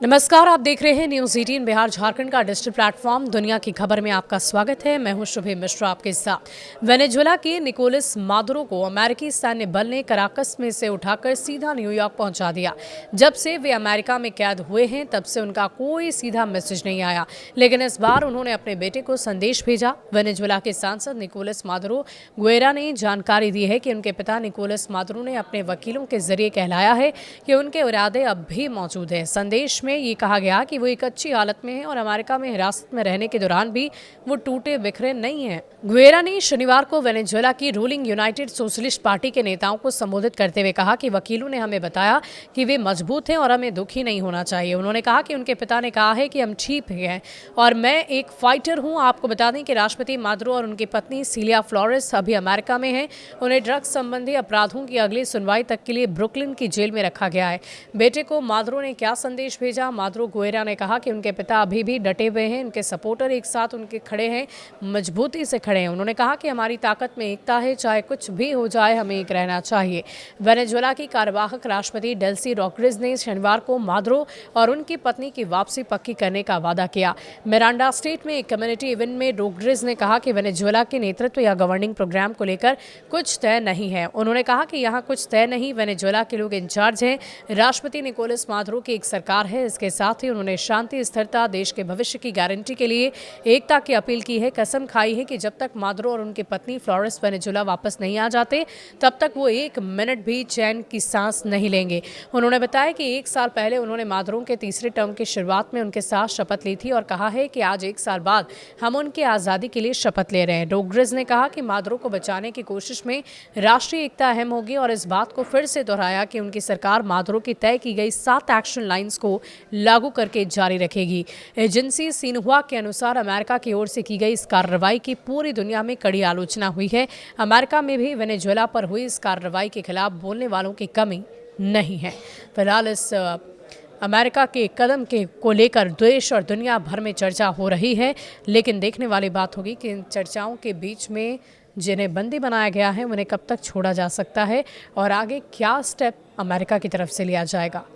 नमस्कार, आप देख रहे हैं न्यूज़ 18 बिहार झारखंड का डिजिटल प्लेटफॉर्म दुनिया की खबर में आपका स्वागत है। मैं हूं शुभे मिश्रा आपके साथ। वेनेजुएला के निकोलस मादुरो को अमेरिकी सैन्य बल ने कराकस में से उठाकर सीधा न्यूयॉर्क पहुंचा दिया। जब से वे अमेरिका में कैद हुए हैं तब से उनका कोई सीधा मैसेज नहीं आया, लेकिन इस बार उन्होंने अपने बेटे को संदेश भेजा। वेनेजुएला के सांसद निकोलस मादुरो गुएरा ने जानकारी दी है कि उनके पिता निकोलस मादुरो ने अपने वकीलों के जरिए कहलाया है कि उनके इरादे अब भी मौजूद हैं। संदेश में ये कहा गया कि वो एक अच्छी हालत में हैं और अमेरिका में हिरासत में रहने के दौरान भी वो टूटे बिखरे नहीं हैं। गुएरा ने शनिवार को वेनेजुएला की रूलिंग यूनाइटेड सोशलिस्ट पार्टी के नेताओं को संबोधित करते हुए कहा कि वकीलों ने हमें बताया कि वे मजबूत हैं और हमें दुखी नहीं होना चाहिए। उन्होंने कहा कि उनके पिता ने कहा है कि हम ठीक हैं और मैं एक फाइटर हूं। आपको बता दें कि राष्ट्रपति मादुरो और उनकी पत्नी सिलिया फ्लोरेस अभी अमेरिका में हैं। उन्हें ड्रग्स संबंधी अपराधों की अगली सुनवाई तक के लिए ब्रुकलिन की जेल में रखा गया है। बेटे को मादुरो ने क्या संदेश भेजा? मादुरो गुएरा ने कहा कि उनके पिता अभी भी डटे हुए हैं, उनके सपोर्टर एक साथ उनके खड़े हैं, मजबूती से खड़े हैं। उन्होंने कहा कि हमारी ताकत में एकता है, चाहे कुछ भी हो जाए हमें एक रहना चाहिए। वेनेजुएला की कार्यवाहक राष्ट्रपति डेल्सी रोड्रिग्स ने शनिवार को मादुरो और उनकी पत्नी की वापसी पक्की करने का वादा किया। मिरांडा स्टेट में एक कम्युनिटी इवेंट में रोड्रिग्स ने कहा कि वेनेजुएला के नेतृत्व या गवर्निंग प्रोग्राम को लेकर कुछ तय नहीं है। उन्होंने कहा कि यहाँ कुछ तय नहीं, वेनेजुएला के लोग इंचार्ज हैं। राष्ट्रपति निकोलस मादुरो की एक सरकार है। इसके साथ ही उन्होंने शांति, स्थिरता, देश के भविष्य की गारंटी के लिए एकता की अपील की है। कसम खाई है कि जब तक मादुरो और उनकी पत्नी फ्लोरेस वेनेजुएला वापस नहीं आ जाते तब तक वो एक मिनट भी चैन की सांस नहीं लेंगे। उन्होंने बताया कि 1 साल पहले उन्होंने मादुरो के तीसरे टर्म की शुरुआत में उनके साथ शपथ ली थी और कहा है कि आज 1 साल बाद हम उनकी आज़ादी के लिए शपथ ले रहे हैं। रोड्रिग्स ने कहा कि मादुरो को बचाने की कोशिश में राष्ट्रीय एकता अहम होगी और इस बात को फिर से दोहराया कि उनकी सरकार मादुरो की तय की गई 7 एक्शन लाइन्स को लागू करके जारी रखेगी। एजेंसी सिन्हुआ के अनुसार अमेरिका की ओर से की गई इस कार्रवाई की पूरी दुनिया में कड़ी आलोचना हुई है। अमेरिका में भी वेनेजुएला पर हुई इस कार्रवाई के खिलाफ बोलने वालों की कमी नहीं है। फिलहाल इस अमेरिका के कदम को लेकर देश और दुनिया भर में चर्चा हो रही है, लेकिन देखने वाली बात होगी कि इन चर्चाओं के बीच में जिन्हें बंदी बनाया गया है उन्हें कब तक छोड़ा जा सकता है और आगे क्या स्टेप अमेरिका की तरफ से लिया जाएगा।